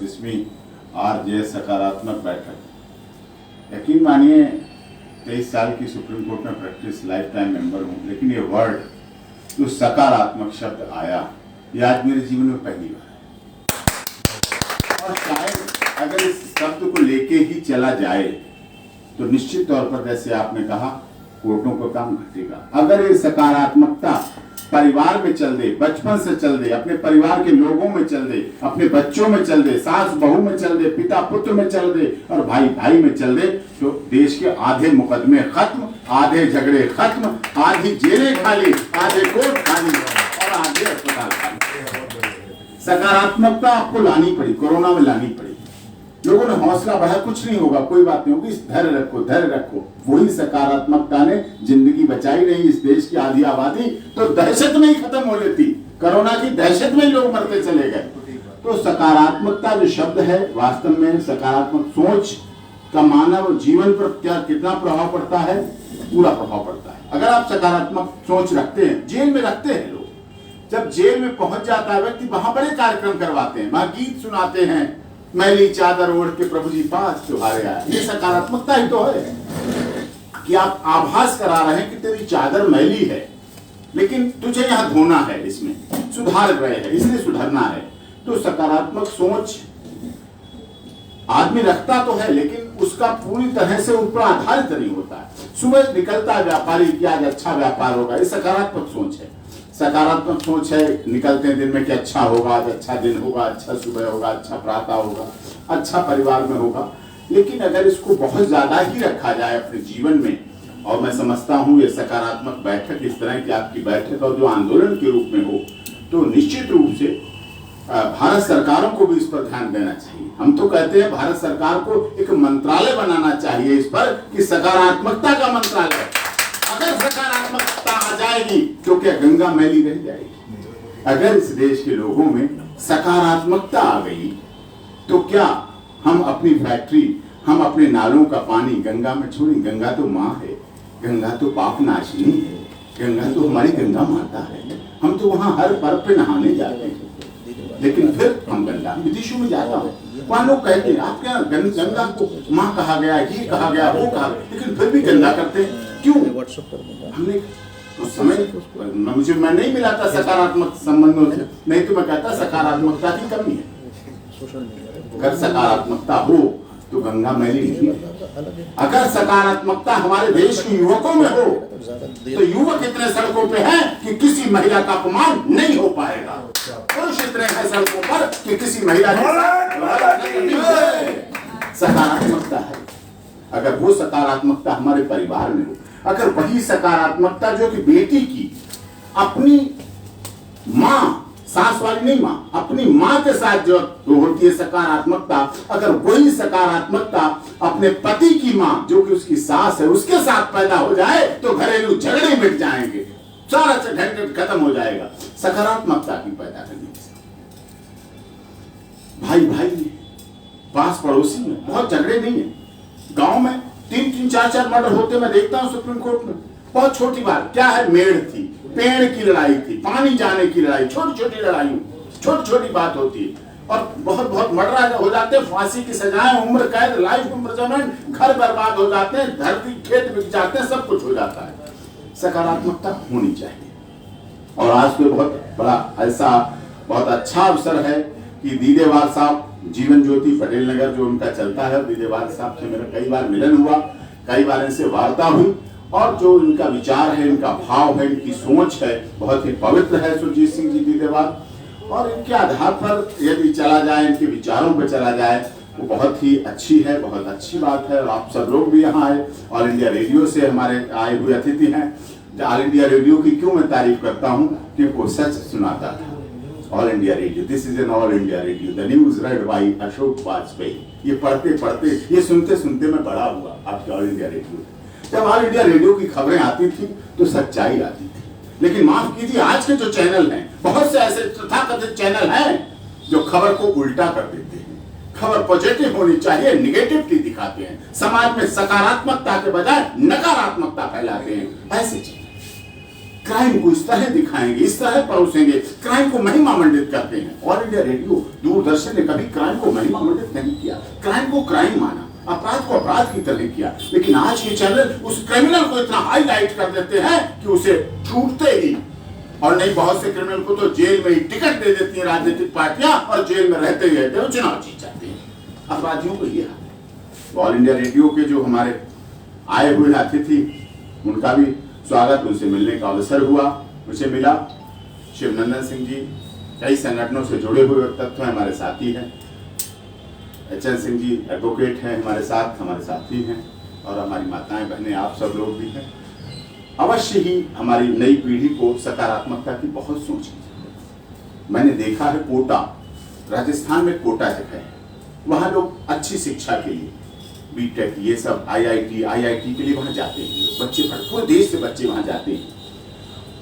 34वीं RJ सकारात्मक बैठक। यकीन मानिए 23 साल की सुप्रीम कोर्ट में प्रैक्टिस, लाइफ टाइम मेंबर हूँ, लेकिन ये वर्ड जो सकारात्मक शब्द आया ये आज मेरे जीवन में पहली बार है। और शायद अगर इस शब्द को लेके ही चला जाए तो निश्चित तौर पर, जैसे आपने कहा, कोर्टों का काम घटेगा। अगर ये सकारात्मकता परिवार में चल दे, बचपन से चल दे, अपने परिवार के लोगों में चल दे, अपने बच्चों में चल दे, सास बहू में चल दे, पिता पुत्र में चल दे और भाई भाई में चल दे, तो देश के आधे मुकदमे खत्म, आधे झगड़े खत्म, आधी जेलें खाली, आधे कोर्ट खाली और आधे अस्पताल खाली। सकारात्मकता आपको लानी पड़ी, कोरोना में लानी पड़ी। लोगों ने हौसला बढ़ाया, कुछ नहीं होगा, कोई बात नहीं होगी, धैर्य रखो, धैर्य रखो। वही सकारात्मकता ने जिंदगी बचाई नहीं इस देश की आधी आबादी तो दहशत में ही खत्म हो लेती। कोरोना की दहशत में ही लोग मरते चले गए। तो सकारात्मकता जो शब्द है, वास्तव में सकारात्मक सोच का मानव जीवन पर क्या कितना प्रभाव पड़ता है? पूरा प्रभाव पड़ता है। अगर आप सकारात्मक सोच रखते हैं, जेल में रखते हैं लोग, जब जेल में पहुंच जाता है व्यक्ति, वहां बड़े कार्यक्रम करवाते हैं, वहां गीत सुनाते हैं, मैली चादर ओढ़ के प्रभु जी पास तुम्हारे आए। ये सकारात्मकता ही तो है कि आप आभास करा रहे हैं कि तेरी चादर मैली है, लेकिन तुझे यहां धोना है, इसमें सुधार रहे हैं, इसलिए सुधरना है। तो सकारात्मक सोच आदमी रखता तो है, लेकिन उसका पूरी तरह से उन पर आधारित नहीं होता है। सुबह निकलता है व्यापारी कि आज अच्छा व्यापार होगा, ये सकारात्मक सोच है। सकारात्मक सोच है, निकलते हैं दिन में कि अच्छा होगा, आज अच्छा दिन होगा, अच्छा सुबह होगा, अच्छा प्रातः होगा, अच्छा परिवार में होगा। लेकिन अगर इसको बहुत ज्यादा ही रखा जाए अपने जीवन में, और मैं समझता हूं ये सकारात्मक बैठक इस तरह की आपकी बैठक और जो आंदोलन के रूप में हो, तो निश्चित रूप से भारत सरकारों को भी इस पर ध्यान देना चाहिए। हम तो कहते हैं भारत सरकार को एक मंत्रालय बनाना चाहिए इस पर कि सकारात्मकता का मंत्रालय। अगर सकारात्मकता आ जाएगी तो क्या गंगा मैली रह जाएगी? अगर इस देश के लोगों में सकारात्मकता आ गई तो क्या हम अपनी फैक्ट्री, हम अपने नालों का पानी गंगा में छोड़ी? गंगा तो माँ है, गंगा तो पाप नाशिनी है, गंगा तो हमारी गंगा माता है। हम तो वहां हर पर्व पे नहाने जाते हैं, लेकिन फिर हम गंगा विदेशों में जाता हूँ, वहां लोग कहते हैं आपके यहाँ गंगा को माँ कहा गया, ये कहा गया, वो कहा, लेकिन फिर भी गंदा करते हैं। क्यों? हमने उस समय मैं नहीं मिला था सकारात्मक संबंधों से, नहीं तो मैं कहता सकारात्मकता की कमी है। अगर सकारात्मकता हो तो गंगा मैली नहीं है। अगर सकारात्मकता हमारे देश के युवकों में हो तो युवक इतने सड़कों पे हैं कि किसी महिला का अपमान नहीं हो पाएगा। पुरुष इतने हैं सड़कों पर कि किसी महिला सकारात्मकता है। अगर वो सकारात्मकता हमारे परिवार में हो, अगर वही सकारात्मकता जो कि बेटी की अपनी माँ, सास वाली नहीं माँ, अपनी माँ के साथ जो होती है सकारात्मकता, अगर वही सकारात्मकता अपने पति की माँ जो कि उसकी सास है उसके साथ पैदा हो जाए तो घरेलू झगड़े मिट जाएंगे, सारा झंझट खत्म हो जाएगा सकारात्मकता की पैदा करने से। भाई भाई में, पास पड़ोसी में बहुत झगड़े नहीं है। गांव में 3-3, 4-4 मर्डर होते मैं देखता हूं सुप्रीम कोर्ट में। बहुत छोटी बात क्या है, मेड़ थी, पेड़ की लड़ाई थी, पानी जाने की लड़ाई, छोटी छोटी लड़ाई, छोटी छोटी बात होती है और बहुत बहुत मर्डर हो जाते हैं, फांसी की सजाएं, उम्र कैद, लाइफ इम्प्रिजनमेंट, घर बर्बाद हो जाते हैं, धरती खेत बिक जाते हैं, सब कुछ हो जाता है। सकारात्मकता होनी चाहिए। और आज पे बहुत बड़ा ऐसा बहुत अच्छा अवसर है कि दीदेवार साहब, जीवन ज्योति पटेल नगर जो उनका चलता है, दीदेवार साहब से मेरा कई बार मिलन हुआ, कई बार इनसे वार्ता हुई, और जो इनका विचार है, इनका भाव है, इनकी सोच है, बहुत ही पवित्र है सुरजीत सिंह जी दीदेवार। और इनके आधार पर यदि चला जाए, इनके विचारों पर चला जाए, वो बहुत ही अच्छी है, बहुत अच्छी बात है। और आप सब लोग भी यहाँ आए, ऑल इंडिया रेडियो से हमारे आए हुए अतिथि हैं। ऑल इंडिया रेडियो की क्यों मैं तारीफ करता हूँ कि वो सच सुनाता था। All India Radio, this is an All India Radio, the news read by Ashok Vajpayee. ये पढ़ते पढ़ते, ये सुनते सुनते मैं बड़ा हुआ आपके ऑल इंडिया रेडियो। जब ऑल इंडिया रेडियो की खबरें आती थी तो सच्चाई आती थी, लेकिन माफ कीजिए आज के जो चैनल हैं, बहुत से ऐसे तथाकथित चैनल हैं जो खबर को उल्टा कर देते हैं। खबर पॉजिटिव होनी चाहिए, निगेटिविटी दिखाते हैं, समाज में सकारात्मकता के बजाय नकारात्मकता फैलाते हैं, ऐसे चैनल। क्राइम को इस तरह दिखाएंगे, इस तरह परोसेंगे, क्राइम को महिमा मंडित करते हैं। ऑल इंडिया रेडियो, दूरदर्शन ने कभी क्राइम को महिमा मंडित नहीं किया, क्राइम को क्राइम माना, अपराध को अपराध की तरह किया। लेकिन आज के चैनल उस क्रिमिनल को इतना हाईलाइट कर देते हैं कि उसे छूटते ही, और नहीं बहुत से क्रिमिनल को तो जेल में ही टिकट दे देती हैं राजनीतिक पार्टियां, और जेल में रहते ही रहते हैं, चुनाव जीत जाते हैं। अपराधियों को ये हाल। ऑल इंडिया रेडियो के जो हमारे आए हुए अतिथि, उनका भी स्वागत, उनसे मिलने का अवसर हुआ, मुझे मिला। शिवनंदन सिंह जी कई संगठनों से जुड़े हुए तत्व हैं, हमारे साथी हैं। एचएन सिंह जी एडवोकेट हैं, हमारे साथी हैं, और हमारी माताएं बहनें आप सब लोग भी हैं। अवश्य ही हमारी नई पीढ़ी को सकारात्मकता की बहुत सोचनी चाहिए। मैंने देखा है कोटा, राजस्थान में कोटा जगह है, वहाँ लोग अच्छी शिक्षा के लिए बीटेक, ये सब आईआईटी के लिए वहाँ जाते हैं बच्चे, पूरे देश से बच्चे वहाँ जाते हैं,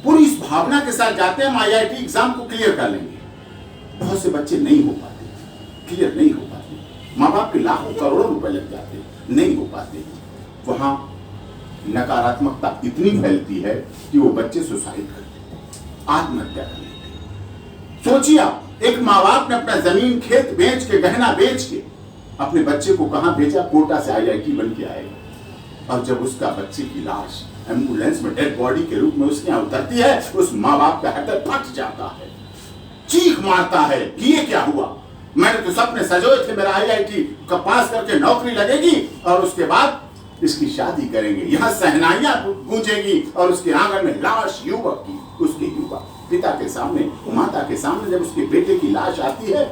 पूरी इस भावना के साथ जाते हैं हम आईआईटी एग्जाम को क्लियर कर लेंगे। बहुत से बच्चे नहीं हो पाते, क्लियर नहीं हो पाते, माँ बाप के लाखों करोड़ों रुपए लग जाते हैं, नहीं हो पाते। वहाँ नकारात्मकता इतनी फैलती है कि वो बच्चे सुसाइड करते हैं, आत्महत्या कर लेते हैं। सोचिए आप, एक माँ बाप ने अपना जमीन खेत बेच के, गहना बेच के अपने बच्चे को कहां भेजा, कोटा से आईआईटी बन के आएगा, और जब उसका बच्चे की लाश एम्बुलेंस में डेड बॉडी के रूप में उसके यहाँ उतरती है, उस माँ बाप का हृदय फट जाता है, चीख मारता है कि ये क्या हुआ, मैंने तो सपने सजोए थे मेरा आईआईटी का पास करके नौकरी लगेगी और उसके बाद इसकी शादी करेंगे, यहाँ सहनाइयां गूंजेगी, और उसके आंगन में लाश युवक की, उसके युवक पिता के सामने, माता के सामने जब उसके बेटे की लाश आती है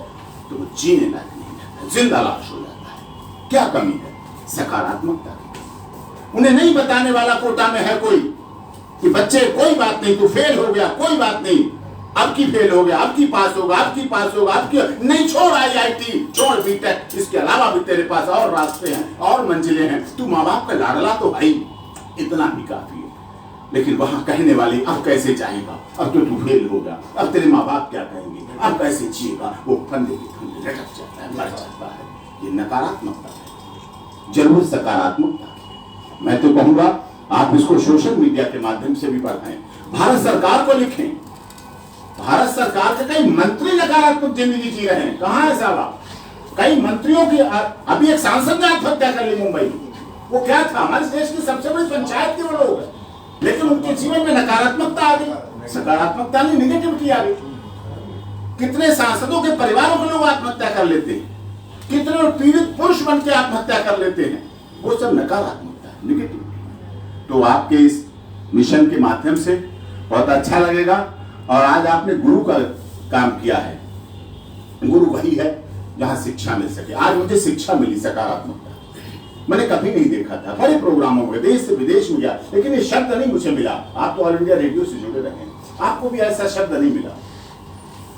तो वो जीने लायक नहीं रहता, जिंदा लाश हो जाता है। क्या कमी है? सकारात्मकता की। उन्हें नहीं बताने वाला कोटा में है कोई कि बच्चे कोई बात नहीं, तू फेल हो गया, कोई बात नहीं, अब की फेल हो गया, अब की पास होगा, अब की पास होगा, अब की नहीं, छोड़ आईआईटी, छोड़ बीटेक, इसके अलावा भी तेरे पास और रास्ते हैं और मंजिलें हैं, तू माँ बाप का लाडला तो है, इतना ही काफी है। लेकिन वहां कहने वाले अब कैसे जाएगा, अब तो तू फेल होगा, अब तेरे माँ बाप क्या कहेंगे, अब कैसे जिएगा, वो फंदे की फंदे लटक जाता है, मर जाता है। ये नकारात्मकता है, जरूर सकारात्मकता। मैं तो कहूंगा आप इसको सोशल मीडिया के माध्यम से भी पढ़ाएं, भारत सरकार को लिखें। भारत सरकार के कई मंत्री नकारात्मक जिंदगी जी रहे हैं, कहां है साहब? कई मंत्रियों की, अभी एक सांसद ने आत्महत्या कर ली मुंबई, वो क्या था, हमारे देश की सबसे बड़ी पंचायत के वो लोग हैं, लेकिन उनके जीवन में नकारात्मकता आ गई, सकारात्मकता नहीं, निगेटिविटी आ गई। कितने सांसदों के परिवारों के लोग आत्महत्या कर लेते हैं, कितने पीड़ित पुरुष बन के आत्महत्या कर लेते हैं, वो सब नकारात्मकता है, निगेटिविटी। तो आपके इस मिशन के माध्यम से बहुत अच्छा लगेगा। और आज आपने गुरु का काम किया है, गुरु वही है जहां शिक्षा मिल सके। आज मुझे शिक्षा मिली सकारात्मकता, मैंने कभी नहीं देखा था, बड़े प्रोग्रामों में देश से विदेश में गया, लेकिन ये शब्द नहीं मुझे मिला। आप तो ऑल इंडिया रेडियो से जुड़े रहे हैं, आपको भी ऐसा शब्द नहीं मिला।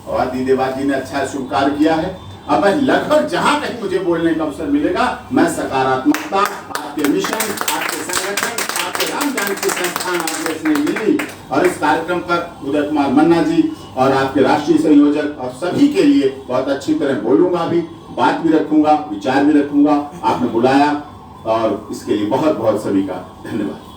और दीदेवाद जी ने अच्छा शुभ कार्य किया है। अब मैं लगभग जहां कहीं मुझे बोलने का अवसर मिलेगा, मैं सकारात्मकता, आपके मिशन, आपके संगठन, आपके राम जानकी संस्थान आपने मिली, और इस कार्यक्रम पर उदय कुमार मन्ना जी और आपके राष्ट्रीय संयोजक और सभी के लिए बहुत अच्छी तरह बोलूंगा, भी बात भी रखूंगा, विचार भी रखूंगा। आपने बुलाया और इसके लिए बहुत बहुत सभी का धन्यवाद।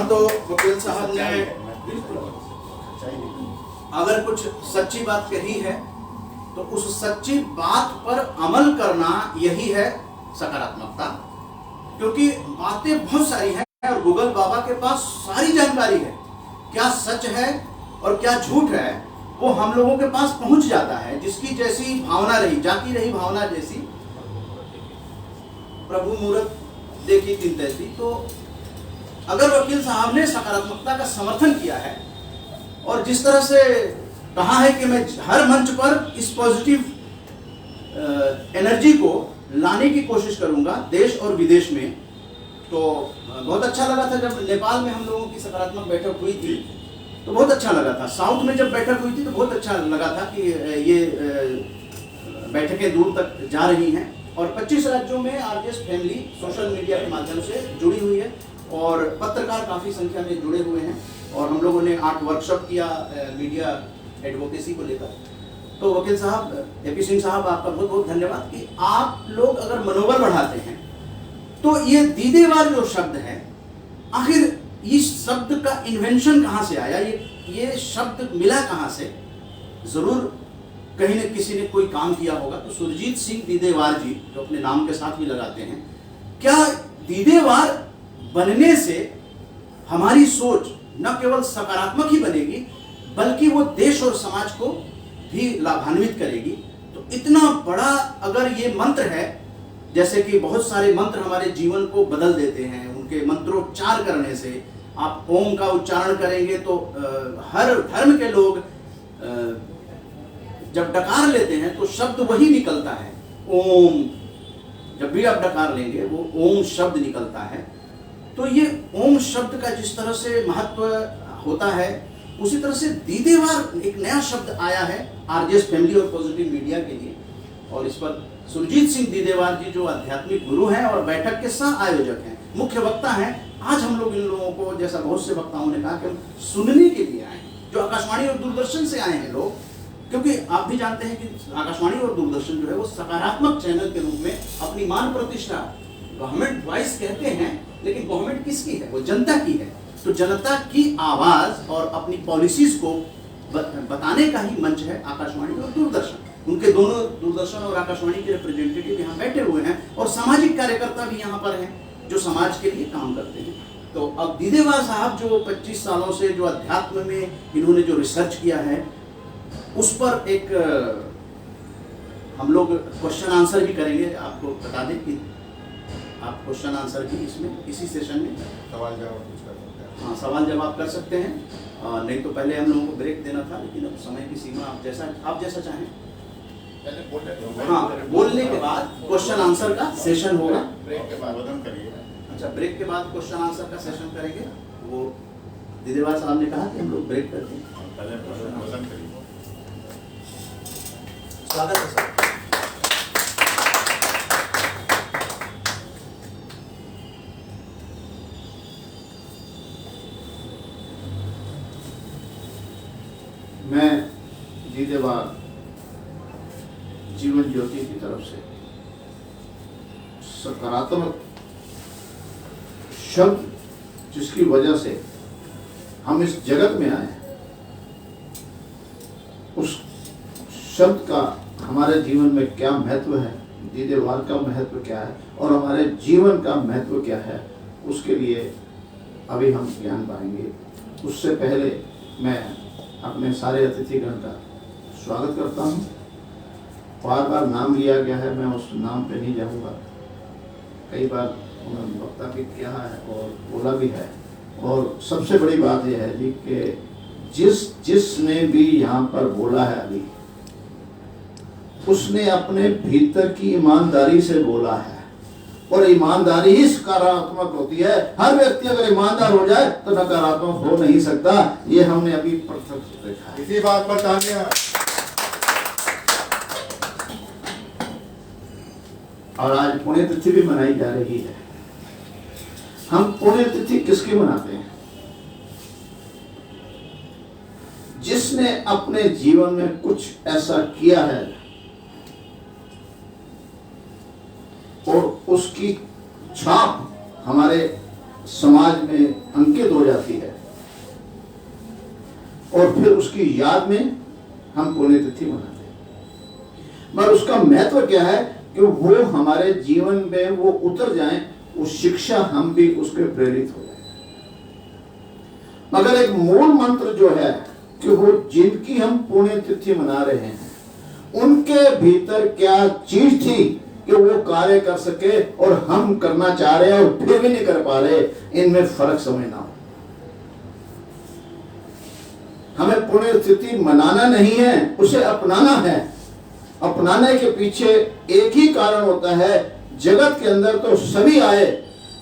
तो वकील साहब ने अगर कुछ सच्ची बात कही है तो उस सच्ची बात पर अमल करना यही है सकारात्मकता। क्योंकि बातें बहुत सारी हैं और गूगल बाबा के पास सारी जानकारी है, क्या सच है और क्या झूठ है वो हम लोगों के पास पहुंच जाता है। जिसकी जैसी भावना रही, जाती रही भावना जैसी, प्रभु मूरत देखी तीन तैसी। तो अगर वकील साहब ने सकारात्मकता का समर्थन किया है और जिस तरह से कहा है कि मैं हर मंच पर इस पॉजिटिव एनर्जी को लाने की कोशिश करूंगा देश और विदेश में, तो बहुत अच्छा लगा था। जब नेपाल में हम लोगों की सकारात्मक बैठक हुई थी तो बहुत अच्छा लगा था। साउथ में जब बैठक हुई थी तो बहुत अच्छा लगा था कि ये बैठकें दूर तक जा रही हैं। और 25 राज्यों में आरजेएस फैमिली सोशल मीडिया के माध्यम से जुड़ी हुई है। और पत्रकार काफ़ी संख्या में जुड़े हुए हैं और हम लोगों ने 8 वर्कशॉप किया मीडिया एडवोकेसी को लेकर। तो वकील साहब, एपी सिंह साहब, आपका बहुत बहुत धन्यवाद कि आप लोग अगर मनोबल बढ़ाते हैं तो ये दीदेवार जो शब्द है, आखिर इस शब्द का इन्वेंशन कहाँ से आया, ये शब्द मिला कहाँ से? जरूर कहीं न किसी ने कोई काम किया होगा। तो सुरजीत सिंह दीदेवार जी जो अपने नाम के साथ भी लगाते हैं, क्या दीदेवार बनने से हमारी सोच न केवल सकारात्मक ही बनेगी बल्कि वो देश और समाज को भी लाभान्वित करेगी? तो इतना बड़ा अगर ये मंत्र है, जैसे कि बहुत सारे मंत्र हमारे जीवन को बदल देते हैं, उनके मंत्रोच्चार करने से, आप ओम का उच्चारण करेंगे तो हर धर्म के लोग जब डकार लेते हैं तो शब्द वही निकलता है, ओम। जब भी आप डकार लेंगे वो ओम शब्द निकलता है। तो ये ओम शब्द का जिस तरह से महत्व होता है, उसी तरह से दीदेवार एक नया शब्द आया है आरजेएस फैमिली और पॉजिटिव मीडिया के लिए। और इस पर सुरजीत सिंह दीदेवार जी जो आध्यात्मिक गुरु हैं और बैठक के सह आयोजक हैं, मुख्य वक्ता हैं। आज हम लोग इन लोगों को, जैसा बहुत से वक्ताओं ने कहा, कि हम सुनने के लिए आए हैं, जो आकाशवाणी और दूरदर्शन से आए हैं लोग, क्योंकि आप भी जानते हैं कि आकाशवाणी और दूरदर्शन जो है वो सकारात्मक चैनल के रूप में अपनी मान प्रतिष्ठा, गवर्नमेंट वॉइस कहते हैं, लेकिन गवर्नमेंट किसकी है? वो जनता की है। तो जनता की आवाज और अपनी पॉलिसीज को बताने का ही मंच है आकाशवाणी और दूरदर्शन। उनके दोनों, दूरदर्शन और आकाशवाणी के रिप्रेजेंटेटिव यहाँ बैठे हुए हैं और सामाजिक कार्यकर्ता भी यहाँ पर हैं जो समाज के लिए काम करते हैं। तो अब दीदेवार साहब जो 25 सालों से जो अध्यात्म में इन्होंने जो रिसर्च किया है, उस पर एक हम लोग क्वेश्चन आंसर भी करेंगे। आपको बता दें कि आप क्वेश्चन आंसर भी इसमें, इसी सेशन में सवाल जवाब कुछ कर सकते हैं। हाँ, सवाल जवाब कर सकते हैं। नहीं तो पहले हम लोगों को ब्रेक देना था, लेकिन अब समय की सीमा, आप जैसा चाहें। हाँ, बोलने के बाद क्वेश्चन आंसर का सेशन होगा। ब्रेक के बाद संबोधन करिए। अच्छा, ब्रेक के बाद क्वेश्चन आंसर का सेशन करेंगे। वो दीदेवार साहब ने कहा कि हम लोग ब्रेक करते हैं। पहले संबोधन करिए। स्वागत है सर। मैं दीदेवार जीवन ज्योति की तरफ से सकारात्मक शब्द, जिसकी वजह से हम इस जगत में आए, उस शब्द का हमारे जीवन में क्या महत्व है, दीदेवार का महत्व क्या है और हमारे जीवन का महत्व क्या है, उसके लिए अभी हम ज्ञान पाएंगे। उससे पहले मैं अपने सारे अतिथिगण का स्वागत करता हूँ। बार बार नाम लिया गया है, मैं उस नाम पे नहीं जाऊँगा। कई बार उन्होंने वक्ता भी किया है और बोला भी है। और सबसे बड़ी बात यह है जी कि जिसने भी यहाँ पर बोला है अभी, उसने अपने भीतर की ईमानदारी से बोला है, और ईमानदारी ही सकारात्मक होती है। हर व्यक्ति अगर ईमानदार हो जाए तो नकारात्मक हो नहीं सकता। ये हमने अभी प्रत्यक्ष देखा है। इसी बात पर तालियां। और आज पुण्यतिथि भी मनाई जा रही है। हम पुण्यतिथि किसकी मनाते हैं? जिसने अपने जीवन में कुछ ऐसा किया है और उसकी छाप हमारे समाज में अंकित हो जाती है, और फिर उसकी याद में हम पुण्यतिथि मनाते हैं। मगर उसका महत्व क्या है कि वो हमारे जीवन में वो उतर जाएं, उस शिक्षा हम भी उसके प्रेरित हो जाए। मगर एक मूल मंत्र जो है कि वो जिनकी हम पुण्यतिथि मना रहे हैं, उनके भीतर क्या चीज थी कि वो कार्य कर सके और हम करना चाह रहे हैं और फिर भी नहीं कर पा रहे, इनमें फर्क समझना हो। हमें पुण्यतिथि मनाना नहीं है, उसे अपनाना है। अपनाने के पीछे एक ही कारण होता है, जगत के अंदर तो सभी आए,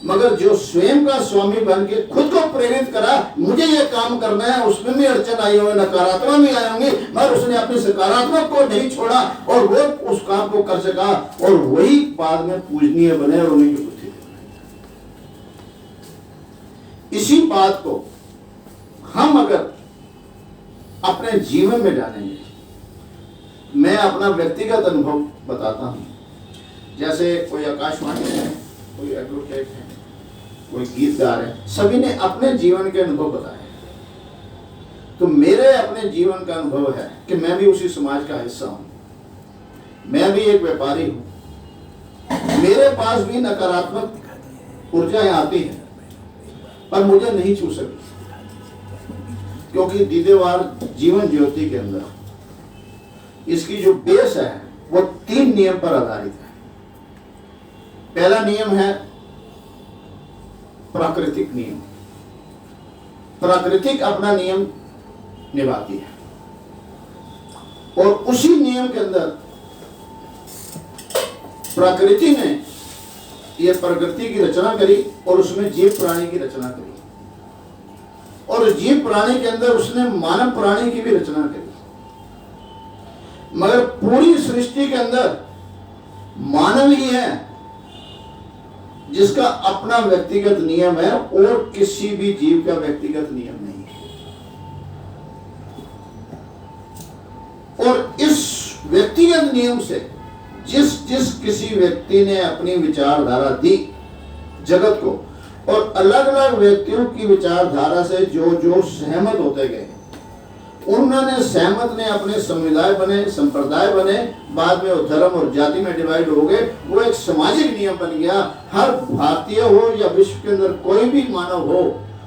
मगर जो स्वयं का स्वामी बन के खुद को प्रेरित करा, मुझे ये काम करना है, उसमें भी अड़चन आई होंगे, नकारात्मक भी आए होंगे, मगर उसने अपने सकारात्मक को नहीं छोड़ा और वो उस काम को कर सका, और वही बाद में पूजनीय बने और उन्हीं की बुद्धि। इसी बात को हम अगर अपने जीवन में डालेंगे, मैं अपना व्यक्तिगत अनुभव बताता हूं। जैसे कोई आकाशवाणी है, कोई एडवोकेट है, कोई गीतकार है, सभी ने अपने जीवन के अनुभव बताए। तो मेरे अपने जीवन का अनुभव है कि मैं भी उसी समाज का हिस्सा हूं, मैं भी एक व्यापारी हूं, मेरे पास भी नकारात्मक ऊर्जाएं आती हैं, पर मुझे नहीं छू सकती, क्योंकि दीदेवार जीवन ज्योति के अंदर इसकी जो बेस है वो 3 नियम पर आधारित है। पहला नियम है प्राकृतिक नियम। प्राकृतिक अपना नियम निभाती है, और उसी नियम के अंदर प्रकृति ने यह प्रकृति की रचना करी और उसमें जीव प्राणी की रचना करी, और जीव प्राणी के अंदर उसने मानव प्राणी की भी रचना करी। मगर पूरी सृष्टि के अंदर मानव ही है जिसका अपना व्यक्तिगत नियम है, और किसी भी जीव का व्यक्तिगत नियम नहीं है। और इस व्यक्तिगत नियम से जिस किसी व्यक्ति ने अपनी विचारधारा दी जगत को, और अलग अलग व्यक्तियों की विचारधारा से जो सहमत होते गए, उन्होंने सहमत ने अपने समुदाय बने, संप्रदाय बने, बाद में वो धर्म और जाति में डिवाइड हो गए। वो एक सामाजिक नियम बन गया। हर भारतीय हो या विश्व के अंदर कोई भी मानव हो,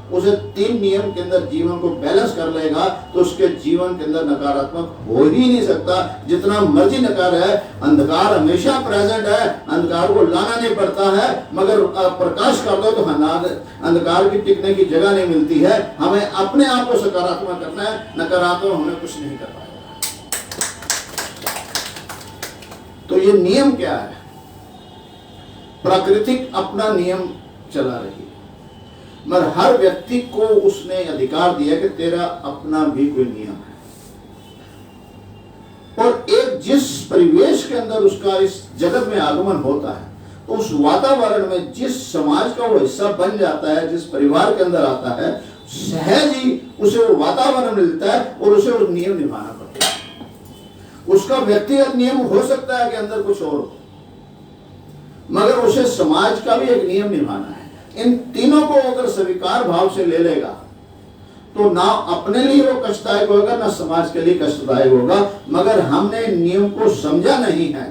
उसे 3 नियम के अंदर जीवन को बैलेंस कर लेगा तो उसके जीवन के अंदर नकारात्मक हो ही नहीं सकता। जितना मर्जी नकार है, अंधकार हमेशा प्रेजेंट है, अंधकार को लाना नहीं पड़ता है, मगर प्रकाश कर दो तो अंधकार की टिकने की जगह नहीं मिलती है। हमें अपने आप को सकारात्मक करना है, नकारात्मक हमें कुछ नहीं कर पाएगा। तो ये नियम क्या है? प्राकृतिक अपना नियम चला रही है, मगर हर व्यक्ति को उसने अधिकार दिया कि तेरा अपना भी कोई नियम है। और एक जिस परिवेश के अंदर उसका इस जगत में आगमन होता है, तो उस वातावरण में जिस समाज का वो हिस्सा बन जाता है, जिस परिवार के अंदर आता है, सहज ही उसे वो वातावरण मिलता है और उसे वो नियम निभाना पड़ता है। उसका व्यक्तिगत नियम हो सकता है कि अंदर कुछ और हो, मगर उसे समाज का भी एक नियम निभाना है। इन तीनों को अगर स्वीकार भाव से ले लेगा तो ना अपने लिए वो कष्टदायक होगा, ना समाज के लिए कष्टदायक होगा। मगर हमने नियम को समझा नहीं है।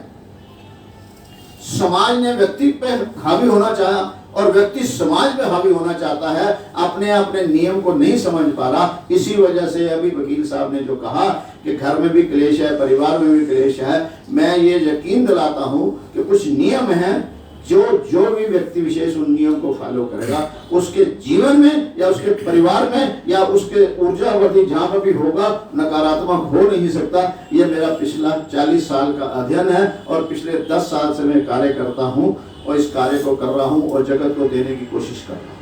समाज ने व्यक्ति पे हावी होना चाहा और व्यक्ति समाज पे हावी होना चाहता है, अपने नियम को नहीं समझ पा रहा। इसी वजह से अभी वकील साहब ने जो कहा कि घर में भी क्लेश है, परिवार में भी क्लेश है, मैं ये यकीन दिलाता हूं कि कुछ नियम हैं जो भी व्यक्ति विशेष उन नियम को फॉलो करेगा, उसके जीवन में या उसके परिवार में या उसके ऊर्जावर्धी जहां पर भी होगा, नकारात्मक हो नहीं सकता। ये मेरा पिछला 40 साल का अध्ययन है और पिछले 10 साल से मैं कार्य करता हूं और इस कार्य को कर रहा हूं और जगत को देने की कोशिश कर रहा हूं।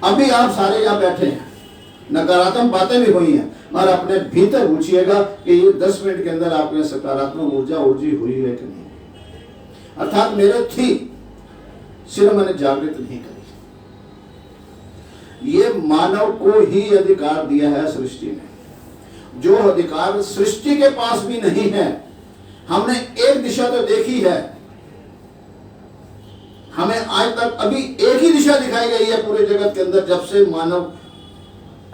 अभी आप सारे यहाँ बैठे हैं, नकारात्मक बातें भी हुई हैं, मगर अपने भीतर पूछिएगा कि ये 10 मिनट के अंदर आपने सकारात्मक ऊर्जा हुई है कि नहीं। अर्थात मेरे थी, सिर्फ मैंने जागृत नहीं करी। ये मानव को ही अधिकार दिया है सृष्टि ने, जो अधिकार सृष्टि के पास भी नहीं है। हमने एक दिशा तो देखी है, हमें आज तक अभी एक ही दिशा दिखाई गई है पूरे जगत के अंदर, जब से मानव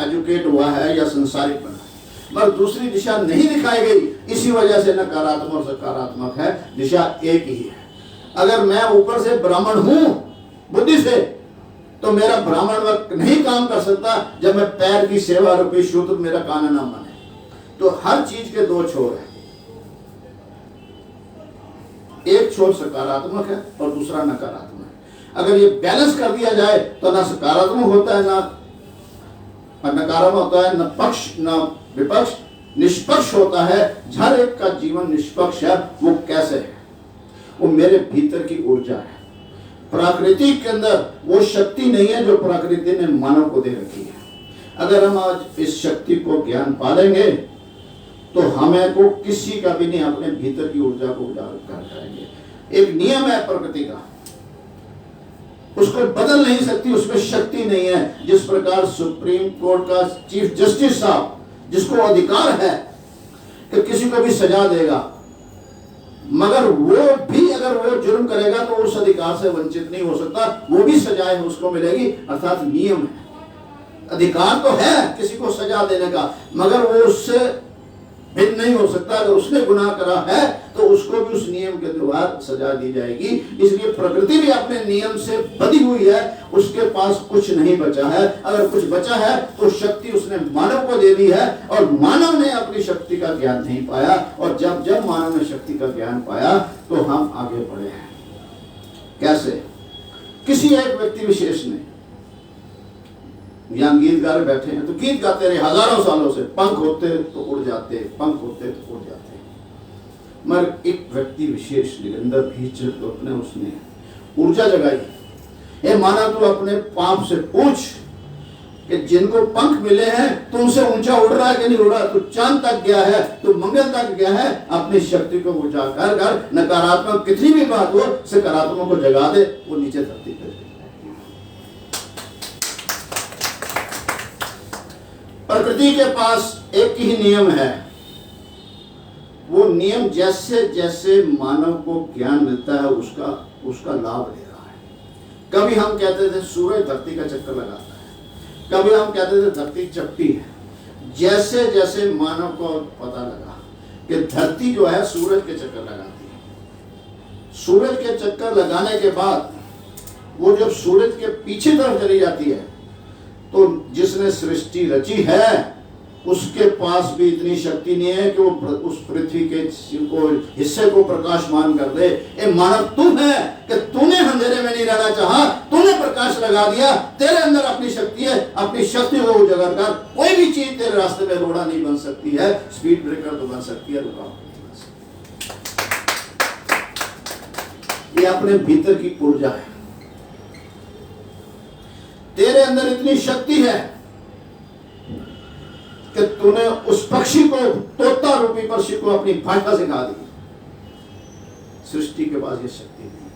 एजुकेट हुआ है या संसारिक बना, मगर दूसरी दिशा नहीं दिखाई गई। इसी वजह से नकारात्मक और सकारात्मक है, दिशा एक ही है। अगर मैं ऊपर से ब्राह्मण हूं बुद्धि से, तो मेरा ब्राह्मण वक्त नहीं काम कर सकता जब मैं पैर की सेवा रूपी शूद्र मेरा कान न माने। तो हर चीज के 2 छोर हैं, एक छोर सकारात्मक है और दूसरा नकारात्मक है। अगर ये बैलेंस कर दिया जाए तो ना सकारात्मक होता है ना नकारात्मक होता है, न पक्ष न विपक्ष, निष्पक्ष होता है। हर एक का जीवन निष्पक्ष है। वो कैसे है? वो मेरे भीतर की ऊर्जा है। प्रकृति के अंदर वो शक्ति नहीं है जो प्रकृति ने मानव को दे रखी है। अगर हम आज इस शक्ति को ज्ञान पालेंगे तो हमें को किसी का भी नहीं अपने भीतर की ऊर्जा को उजागर कर पाएंगे। एक नियम है प्रकृति का, उसको बदल नहीं सकती, उसमें शक्ति नहीं है। जिस प्रकार सुप्रीम कोर्ट का चीफ जस्टिस साहब, जिसको अधिकार है कि किसी को भी सजा देगा, मगर वो भी अगर वो जुर्म करेगा तो उस अधिकार से वंचित नहीं हो सकता, वो भी सजाएं उसको मिलेगी। अर्थात नियम है, अधिकार तो है किसी को सजा देने का, मगर वो उससे भिन्न नहीं हो सकता। अगर उसने गुनाह करा है तो उसको भी उस नियम के द्वारा सजा दी जाएगी। इसलिए प्रकृति भी अपने नियम से बंधी हुई है, उसके पास कुछ नहीं बचा है। अगर कुछ बचा है तो शक्ति उसने मानव को दे दी है, और मानव ने अपनी शक्ति का ज्ञान नहीं पाया। और जब जब मानव ने शक्ति का ज्ञान पाया तो हम आगे बढ़े हैं। कैसे? किसी एक व्यक्ति विशेष ने, यहाँ गीत गा रहे बैठे हैं तो गीत गाते रहे हजारों सालों से, पंख होते तो उड़ जाते, पंख होते तो उड़ जाते, मगर एक व्यक्ति विशेष निरंतर भीतर तो अपने उसने ऊर्जा जगाई। ये माना तू अपने पाप से पूछ कि जिनको पंख मिले हैं तुमसे ऊंचा उड़ रहा है कि नहीं उड़ रहा? तू चांद तक गया है, तू मंगल तक गया है, अपनी शक्ति को ऊंचा कर कर नकारात्मक कितनी भी बात हो सकारात्मक को जगा दे, वो नीचे धरती पे। प्रकृति के पास एक ही नियम है, वो नियम जैसे जैसे मानव को ज्ञान मिलता है उसका लाभ ले रहा है। कभी हम कहते थे सूरज धरती का चक्कर लगाता है, कभी हम कहते थे धरती चपटी है। जैसे जैसे मानव को पता लगा कि धरती जो है सूरज के चक्कर लगाती है, सूरज के चक्कर लगाने के बाद वो जब सूरज के पीछे तरफ चली जाती है तो जिसने सृष्टि रची है उसके पास भी इतनी शक्ति नहीं है कि वो उस पृथ्वी के हिस्से को प्रकाशमान कर दे। ये मानव तू है कि तूने अंधेरे में नहीं रहना चाहा, तूने प्रकाश लगा दिया, तेरे अंदर अपनी शक्ति है, अपनी शक्ति को उजागर कर। कोई भी चीज तेरे रास्ते में रोड़ा नहीं बन सकती है, स्पीड ब्रेकर तो बन सकती है, रुकावट नहीं बन सकती। ये अपने भीतर की ऊर्जा है। तेरे अंदर इतनी शक्ति है कि तूने उस पक्षी को, तोता रूपी पक्षी को अपनी भाषा सिखा दी। सृष्टि के पास ये शक्ति नहीं।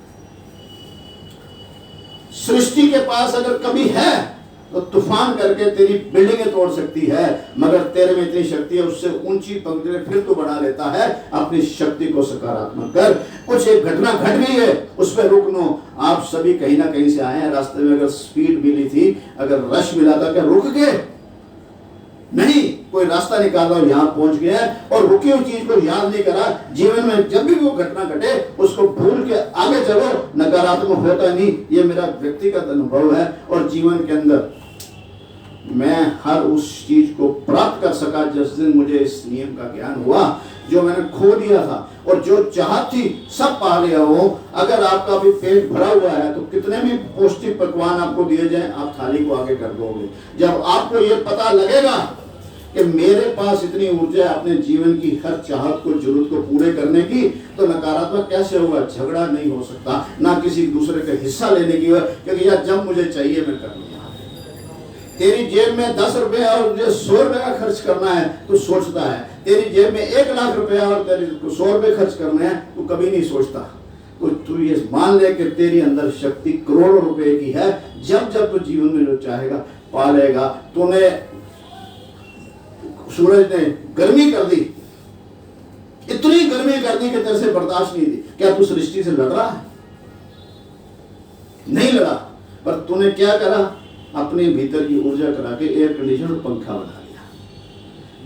सृष्टि के पास अगर कभी है तो तूफान करके तेरी बिल्डिंगें तोड़ सकती है, मगर तेरे में इतनी शक्ति है उससे ऊंची पंक्तियां फिर तो बढ़ा लेता है। अपनी शक्ति को सकारात्मक कर। कुछ एक घटना घट गई है उस पर रुक लो। आप सभी कहीं ना कहीं से आए हैं, रास्ते में अगर स्पीड मिली थी, अगर रश मिला था, क्या रुक गए? नहीं, कोई रास्ता निकाला और यहाँ पहुंच गया और रुकी हुई चीज को याद नहीं करा। जीवन में जब भी वो घटना घटे उसको भूल के आगे चलो, नकारात्मक होता नहीं। ये मेरा व्यक्तिगत अनुभव है। और जीवन के अंदर मैं हर उस चीज को प्राप्त कर सका जिस दिन मुझे इस नियम का ज्ञान हुआ। जो मैंने खो दिया था और जो चाहत थी सब पा लिया हो। अगर आपका भी पेट भरा हुआ है तो कितने भी पौष्टिक पकवान आपको दिए जाएं, आप थाली को आगे कर दोगे। जब आपको ये पता लगेगा कि मेरे पास इतनी ऊर्जा है अपने जीवन की हर चाहत को, जरूरत को पूरे करने की, तो नकारात्मक कैसे होगा? झगड़ा नहीं हो सकता, ना किसी दूसरे का हिस्सा लेने की, क्योंकि यार जब मुझे चाहिए मैं कर लूंगा। तेरी जेब में 10 रुपए और मुझे 100 रुपए का खर्च करना है तो सोचता है। तेरी जेब में 1 लाख रुपया और तेरे 100 रुपए खर्च करने हैं तो कभी नहीं सोचता। तो तू ये मान ले कि तेरी अंदर शक्ति करोड़ों रुपए की है। जब जब तू जीवन में जो चाहेगा पा लेगा। तूने, सूरज ने गर्मी कर दी, इतनी गर्मी कर दी कि तेरे से बर्दाश्त नहीं थी। क्या तू सृष्टि से लड़ रहा है? नहीं लड़ा, पर तूने क्या करा? अपने भीतर की ऊर्जा करा के एयर कंडीशनर और पंखा बना लिया।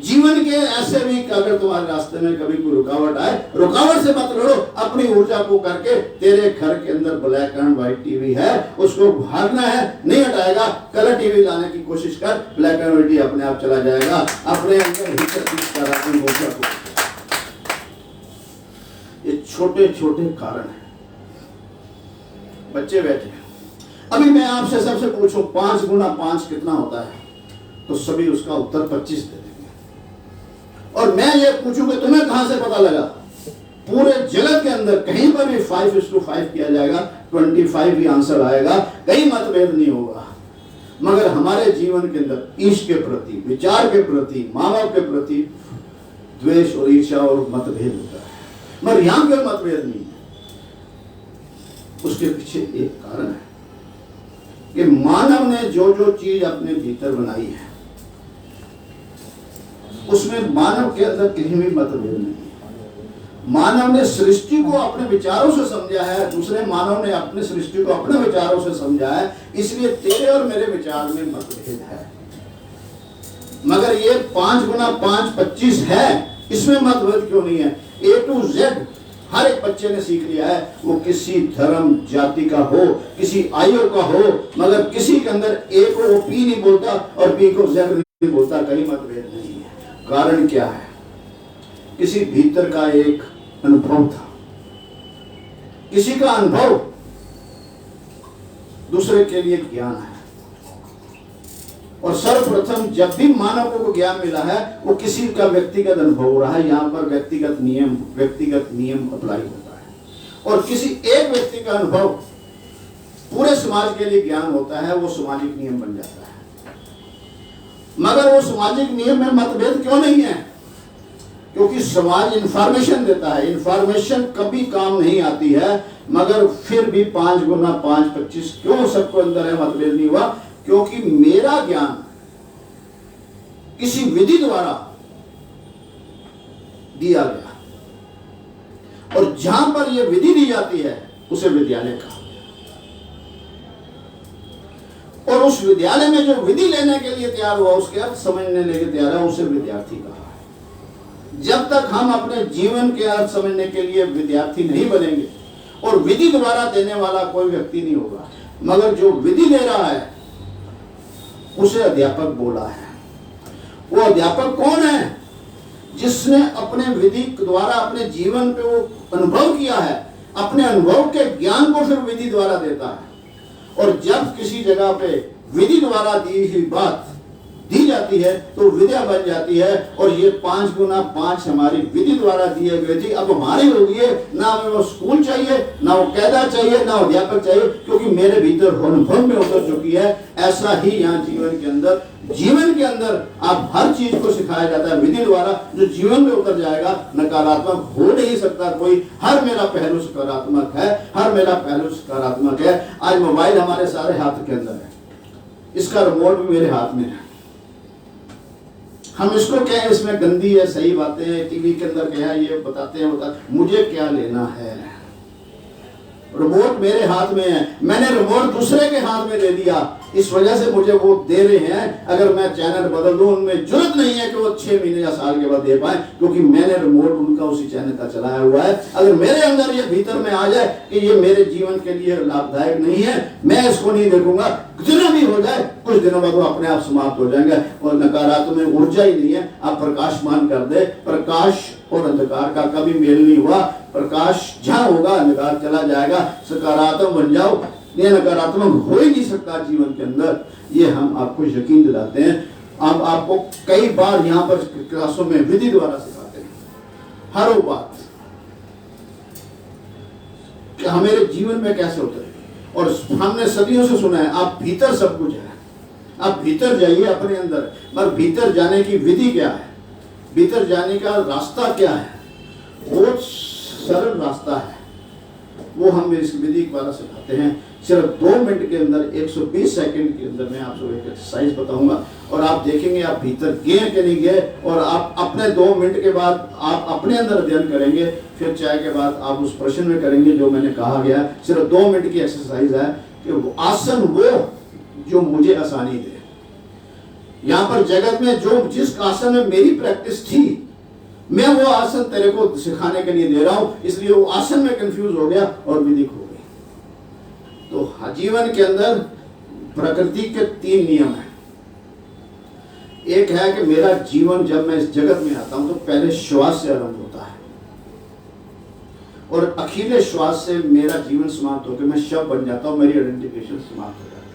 जीवन के ऐसे भी अगर तुम्हारे रास्ते में कभी कोई रुकावट आए, रुकावट से मत लड़ो, अपनी ऊर्जा को करके। तेरे घर के अंदर ब्लैक एंड व्हाइट टीवी है, उसको भागना है, नहीं हटाएगा। कलर टीवी लाने की कोशिश कर, ब्लैक एंड व्हाइट अपने आप चला जाएगा। अपने अंदर भीतर अपनी ऊर्जा को। ये छोटे छोटे कारण है। बच्चे बैठे, अभी मैं आपसे सबसे पूछूं 5 गुना 5 कितना होता है, तो सभी उसका उत्तर 25 दे देंगे। और मैं ये पूछूं कि तुम्हें कहां से पता लगा? पूरे जगत के अंदर कहीं पर भी 5:5 किया जाएगा, 25 ही आंसर आएगा, कहीं मतभेद नहीं होगा। मगर हमारे जीवन के अंदर ईश के प्रति, विचार के प्रति, माँ बाप के प्रति द्वेष और ईर्ष्या और मतभेद होता है। मगर यहां कोई मतभेद नहीं है। उसके पीछे एक कारण है। कि मानव ने जो जो चीज अपने भीतर बनाई है उसमें मानव के अंदर कहीं भी मतभेद नहीं है। मानव ने सृष्टि को अपने विचारों से समझा है, दूसरे मानव ने अपने सृष्टि को अपने विचारों से समझा है, इसलिए तेरे और मेरे विचार में मतभेद है। मगर ये 5 गुना 5 25 है, इसमें मतभेद क्यों नहीं है? A to Z हर एक बच्चे ने सीख लिया है, वो किसी धर्म जाति का हो, किसी आयु का हो, मगर किसी के अंदर A को वो P नहीं बोलता और P को Z नहीं बोलता, कहीं मतभेद नहीं है। कारण क्या है? किसी भीतर का एक अनुभव था, किसी का अनुभव दूसरे के लिए ज्ञान है। और सर्वप्रथम जब भी मानव को ज्ञान मिला है वो किसी का व्यक्तिगत अनुभव हो रहा है। यहाँ पर व्यक्तिगत नियम अप्लाई होता है और किसी एक व्यक्ति का अनुभव पूरे समाज के लिए ज्ञान होता है, वो सामाजिक नियम बन जाता है। मगर वो सामाजिक नियम में मतभेद क्यों नहीं है? क्योंकि समाज इंफॉर्मेशन देता है, इंफॉर्मेशन कभी काम नहीं आती है, मगर फिर भी 5 गुना 5 25 क्यों सबको अंदर है, मतभेद नहीं हुआ? क्योंकि मेरा ज्ञान किसी विधि द्वारा दिया गया, और जहां पर यह विधि दी जाती है उसे विद्यालय कहा गया। और उस विद्यालय में जो विधि लेने के लिए तैयार हुआ, उसके अर्थ समझने के लिए तैयार है, उसे विद्यार्थी कहा है। जब तक हम अपने जीवन के अर्थ समझने के लिए विद्यार्थी नहीं बनेंगे और विधि द्वारा देने वाला कोई व्यक्ति नहीं होगा, मगर जो विधि दे रहा है उसे अध्यापक बोला है। वो अध्यापक कौन है? जिसने अपने विधि द्वारा अपने जीवन पे वो अनुभव किया है, अपने अनुभव के ज्ञान को फिर विधि द्वारा देता है। और जब किसी जगह पे विधि द्वारा दी हुई बात दी जाती है तो विद्या बन जाती है। और ये 5 गुना 5 हमारी विधि द्वारा दी गई थी, अब हमारी हो गई है। ना हमें वो स्कूल चाहिए, ना वो कायदा चाहिए, ना अध्यापक चाहिए, क्योंकि मेरे भीतर अनुभव में उतर चुकी है। ऐसा ही यहाँ जीवन के अंदर आप हर चीज को सिखाया जाता है विधि द्वारा, जो जीवन में उतर जाएगा। नकारात्मक हो नहीं सकता कोई। हर मेरा पहलू सकारात्मक है, हर मेरा पहलू सकारात्मक है। आज मोबाइल हमारे सारे हाथ के अंदर है, इसका रिमोट भी मेरे हाथ में है। हम इसको क्या है, इसमें गंदी है, सही बातें हैं, टीवी के अंदर क्या है ये बताते हैं, मुझे क्या लेना है? रिमोट मेरे हाथ में है, मैंने रिमोट दूसरे के हाथ में दे दिया, इस वजह से मुझे वो दे रहे हैं। अगर मैं चैनल बदल दूं, उनमें जरूरत नहीं है कि वो 6 महीने या साल के बाद दे पाए, क्योंकि मैंने रिमोट उनका उसी चैनल का चलाया हुआ है। अगर मेरे अंदर ये भीतर में आ जाए कि ये मेरे जीवन के लिए लाभदायक नहीं है, मैं इसको नहीं देखूंगा, जितना भी हो जाए कुछ दिनों बाद वो अपने आप समाप्त हो जाएंगे। और नकारात्मक ऊर्जा ही नहीं है, आप प्रकाशमान कर दे। प्रकाश और अंधकार का कभी मेल नहीं हुआ। प्रकाश जहां होगा अंधकार चला जाएगा। सकारात्मक बन जाओ, ये नकारात्मक हो ही नहीं सकता जीवन के अंदर। ये हम आपको यकीन दिलाते हैं। अब आपको कई बार यहाँ पर क्लासों में विधि द्वारा सिखाते हैं हर वो बात कि हमारे जीवन में कैसे होता है। और हमने सदियों से सुना है, आप भीतर सब कुछ है, आप भीतर जाइए अपने अंदर। मगर भीतर जाने की विधि क्या है, भीतर जाने का रास्ता क्या है? बहुत सरल रास्ता है, वो हम इस विधि द्वारा सिखाते हैं। सिर्फ 2 मिनट के अंदर, 120 सेकंड के अंदर मैं आपको एक एक्सरसाइज बताऊंगा और आप देखेंगे आप भीतर गए कि नहीं गए। और आप अपने 2 मिनट के बाद आप अपने अंदर अध्ययन करेंगे। फिर चाय के बाद आप उस प्रश्न में करेंगे जो मैंने कहा गया। सिर्फ 2 मिनट की एक्सरसाइज है कि वो आसन वो जो मुझे आसानी दे। यहाँ पर जगत में जो जिस आसन में मेरी प्रैक्टिस थी, मैं वो आसन तेरे को सिखाने के लिए दे रहा हूं, इसलिए वो आसन में कंफ्यूज हो गया और विधि खो गई। तो जीवन के अंदर प्रकृति के 3 नियम हैं। एक है कि मेरा जीवन जब मैं इस जगत में आता हूं तो पहले श्वास से आरंभ होता है और अखिले श्वास से मेरा जीवन समाप्त होकर मैं शव बन जाता हूं, मेरी आइडेंटिफिकेशन समाप्त हो जाती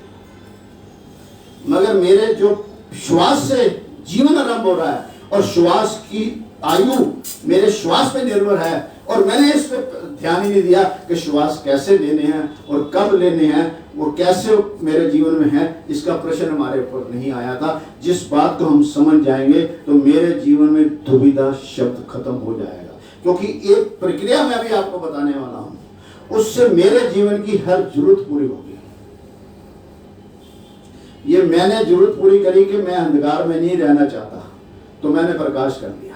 है। मगर मेरे जो श्वास से जीवन आरंभ हो रहा है और श्वास की आयु मेरे श्वास पे निर्भर है, और मैंने इस पे ध्यान ही नहीं दिया कि श्वास कैसे लेने हैं और कब लेने हैं, वो कैसे मेरे जीवन में है, इसका प्रश्न हमारे ऊपर नहीं आया था। जिस बात को हम समझ जाएंगे तो मेरे जीवन में दुविधा शब्द खत्म हो जाएगा। क्योंकि एक प्रक्रिया मैं अभी आपको बताने वाला हूं, उससे मेरे जीवन की हर जरूरत पूरी होगी। ये मैंने जरूरत पूरी करी कि मैं अंधकार में नहीं रहना चाहता, तो मैंने प्रकाश कर दिया।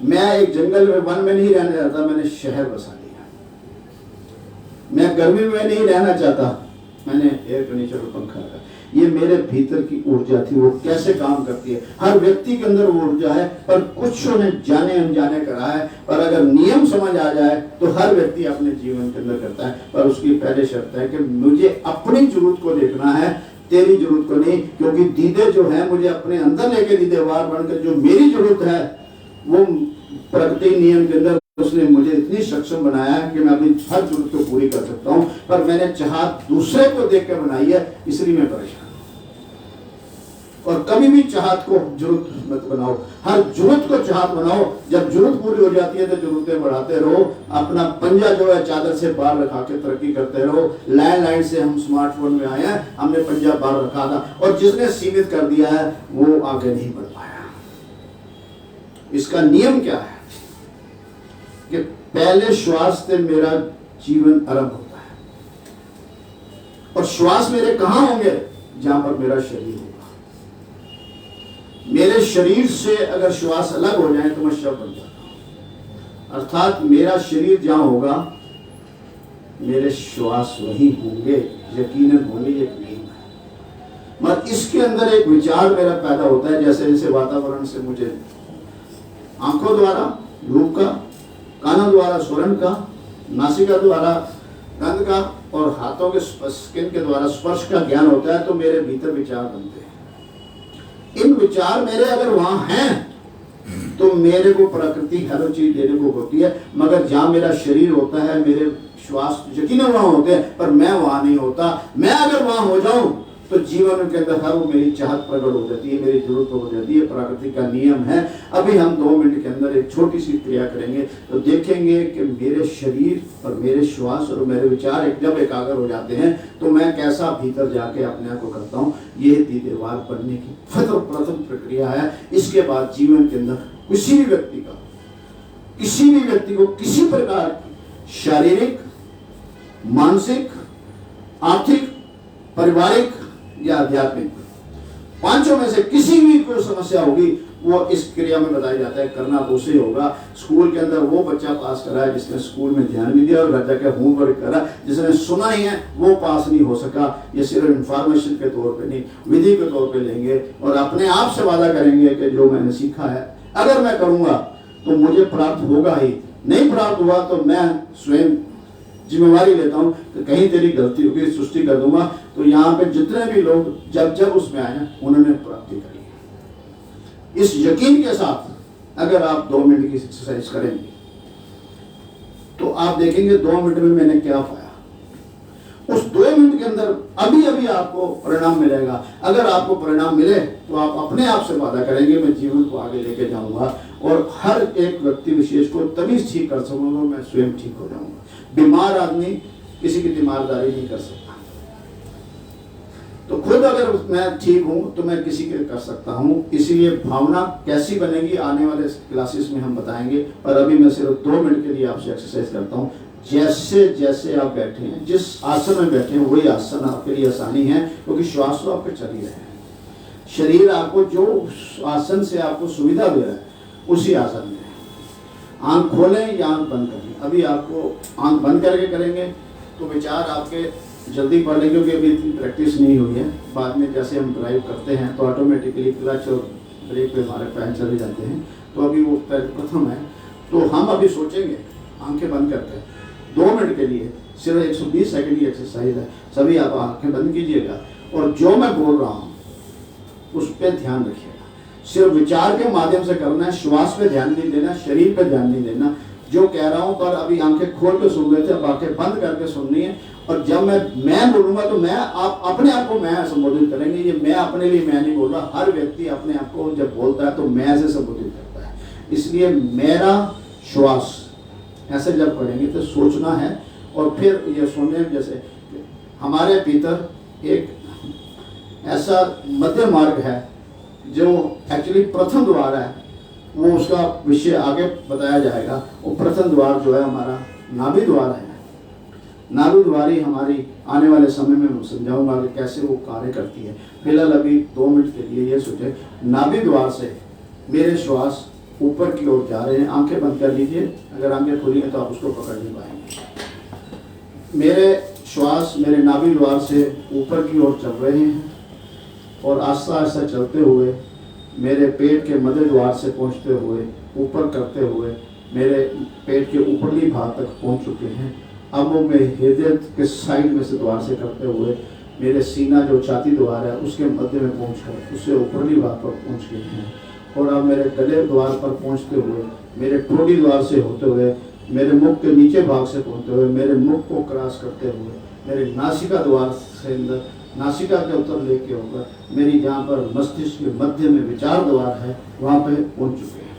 मैं एक जंगल में, वन में नहीं रहना चाहता, मैंने शहर बसा लिया। मैं गर्मी में नहीं रहना चाहता, मैंने एयर कंडीशनर और पंखा लगा। ये मेरे भीतर की ऊर्जा थी। वो कैसे काम करती है? हर व्यक्ति के अंदर वो ऊर्जा है, पर कुछ ने जाने अनजाने करा है। पर अगर नियम समझ आ जाए तो हर व्यक्ति अपने जीवन के अंदर करता है। पर उसकी पहले शर्त है कि मुझे अपनी जरूरत को देखना है, तेरी जरूरत को नहीं। क्योंकि दीदे जो है मुझे अपने अंदर लेके दीदेवार बनकर जो मेरी जरूरत है, वो प्रकृति नियम के अंदर उसने मुझे इतनी सक्षम बनाया है कि मैं अपनी हर जरूरत को पूरी कर सकता हूँ। पर मैंने चाहत दूसरे को देख के बनाई है, इसलिए मैं परेशान। और कभी भी चाहत को जरूरत मत बनाओ, हर जरूरत को चाहत बनाओ। जब जरूरत पूरी हो जाती है तो जरूरतें बढ़ाते रहो। अपना पंजा जो है चादर से बाहर रखा के तरक्की करते रहो। लैंडलाइन से हम स्मार्टफोन में आए हैं, हमने पंजा बाहर रखा था, और जिसने सीमित कर दिया है वो आगे नहीं बढ़ पाया। इसका नियम क्या है कि पहले श्वास से मेरा जीवन आरंभ होता है, और श्वास मेरे कहां होंगे? जहां पर मेरा शरीर होगा। मेरे शरीर से अगर श्वास अलग हो जाए तो मैं शव बन जाता हूं। अर्थात मेरा शरीर जहां होगा, मेरे श्वास वही होंगे, यकीनन होंगे। ये नियम है। मगर इसके अंदर एक विचार मेरा पैदा होता है, जैसे जैसे वातावरण से मुझे आंखों द्वारा रूप का, कानों द्वारा स्वरण का, नासिका द्वारा गंध का, और हाथों के स्किन के द्वारा स्पर्श का ज्ञान होता है, तो मेरे भीतर विचार बनते हैं। इन विचार मेरे अगर वहां हैं तो मेरे को प्रकृति हर चीज देने को होती है। मगर जहां मेरा शरीर होता है, मेरे श्वास यकीनन वहां होते हैं, पर मैं वहां नहीं होता। मैं अगर वहां हो जाऊं तो जीवन के अंदर हर वो मेरी चाहत प्रकट हो जाती है, मेरी जरूरत हो जाती है। प्रकृति का नियम है। अभी हम 2 मिनट के अंदर एक छोटी सी क्रिया करेंगे, तो देखेंगे कि मेरे शरीर और मेरे श्वास और मेरे विचार जब एकाग्र हो जाते हैं तो मैं कैसा भीतर जाके अपने आप को करता हूँ। ये दीदेवार बनने की प्रथम प्रक्रिया है। इसके बाद जीवन के अंदर किसी भी व्यक्ति को किसी प्रकार की शारीरिक, मानसिक, आर्थिक, पारिवारिक या आध्यात्मिक, पांचों में से किसी भी कोई समस्या होगी, वो इस क्रिया में बताया जाता है। करना तो उसे होगा। स्कूल के अंदर वो बच्चा पास करा है जिसने स्कूल में ध्यान नहीं दिया और घर जाकर होमवर्क करा। जिसने सुना ही है वो पास नहीं हो सका। ये सिर्फ इंफॉर्मेशन के तौर पे नहीं, विधि के तौर पे लेंगे और अपने आप से वादा करेंगे कि जो मैंने सीखा है अगर मैं करूंगा तो मुझे प्राप्त होगा ही। नहीं प्राप्त हुआ तो मैं स्वयं जिम्मेवारी लेता हूं कि कहीं तेरी गलती होगी, सृष्टि कर दूंगा। तो यहाँ पे जितने भी लोग जब उसमें आए हैं उन्होंने प्राप्ति करी है। इस यकीन के साथ अगर आप 2 मिनट की एक्सरसाइज करेंगे तो आप देखेंगे 2 मिनट में मैंने क्या पाया। उस 2 मिनट के अंदर अभी आपको परिणाम मिलेगा। अगर आपको परिणाम मिले तो आप अपने आप से वादा करेंगे मैं जीवन को आगे लेके जाऊंगा और हर एक व्यक्ति विशेष को तभी ठीक कर सकूंगा मैं स्वयं ठीक हो जाऊंगा। बीमार आदमी किसी की तीमारदारी नहीं कर सकता। तो खुद अगर मैं ठीक हूं तो मैं किसी के कर सकता हूं। इसीलिए भावना कैसी बनेगी आने वाले क्लासेस में हम बताएंगे। पर अभी मैं सिर्फ 2 मिनट के लिए आपसे एक्सरसाइज करता हूं। जैसे जैसे आप बैठे हैं, जिस आसन में बैठे हैं वही आसन आपके लिए आसानी है, क्योंकि श्वास तो आपके चल ही रहे हैं। शरीर आपको जो आसन से आपको सुविधा दे रहा है उसी आसन में आंख खोलें या आंख बंद करें। अभी आपको आंख बंद करके करेंगे तो विचार आपके जल्दी पड़ेंगे, क्योंकि अभी इतनी प्रैक्टिस नहीं हुई है। बाद में जैसे हम ड्राइव करते हैं तो ऑटोमेटिकली क्लच और ब्रेक पे हमारे पैर चले जाते हैं। तो अभी वो प्रथम है। तो हम अभी सोचेंगे आंखें बंद करके 2 मिनट के लिए, सिर्फ 120 सेकंड की एक्सरसाइज है। सभी आप आंखें बंद कीजिएगा और जो मैं बोल रहा हूँ उस पर ध्यान रखिएगा। सिर्फ विचार के माध्यम से करना है, श्वास पे ध्यान नहीं देना, शरीर पे ध्यान नहीं देना। जो कह रहा हूं पर अभी आंखें खोल के सुन रहे थे, अब आंखें बंद करके सुननी है। और जब मैं बोलूंगा तो मैं आप अपने आप को मैं संबोधित करेंगे। ये मैं अपने लिए मैं नहीं बोल रहा। हर व्यक्ति अपने आप को जब बोलता है तो मैं से संबोधित करता है। इसलिए मेरा श्वास ऐसे जब पढ़ेंगे तो सोचना है और फिर ये सुनने। जैसे हमारे भीतर एक ऐसा मध्य मार्ग है जो एक्चुअली प्रथम द्वार है, वो उसका विषय आगे बताया जाएगा। वो प्रथम द्वार जो है हमारा नाभि द्वार है। नाभि द्वारी हमारी आने वाले समय में मैं समझाऊंगा कि कैसे वो कार्य करती है। फिलहाल अभी 2 मिनट के लिए ये सोचे, नाभि द्वार से मेरे श्वास ऊपर की ओर जा रहे हैं। आंखें बंद कर लीजिए, अगर आंखें खुली हैं तो आप उसको पकड़ नहीं पाएंगे। मेरे श्वास मेरे नाभि द्वार से ऊपर की ओर चल रहे हैं और आस्ता आस्ता चलते हुए मेरे पेट के मध्य द्वार से पहुंचते हुए ऊपर करते हुए मेरे पेट के ऊपरली भाग तक पहुंच चुके हैं। अब वो मैं हृदय के साइड में से द्वार से करते हुए मेरे सीना जो छाती द्वार है उसके मध्य में पहुंचकर उससे ऊपरली भाग पर पहुंच गए हैं। और अब मेरे गले द्वार पर पहुंचते हुए मेरे ठोड़ी द्वार से होते हुए मेरे मुख के नीचे भाग से पहुंचते हुए मेरे मुख को क्रॉस करते हुए मेरे नासिका द्वार से अंदर नासिका के उत्तर लेके होकर मेरी जहाँ पर मस्तिष्क के मध्य में विचार द्वार है वहाँ पे पहुँच चुके हैं।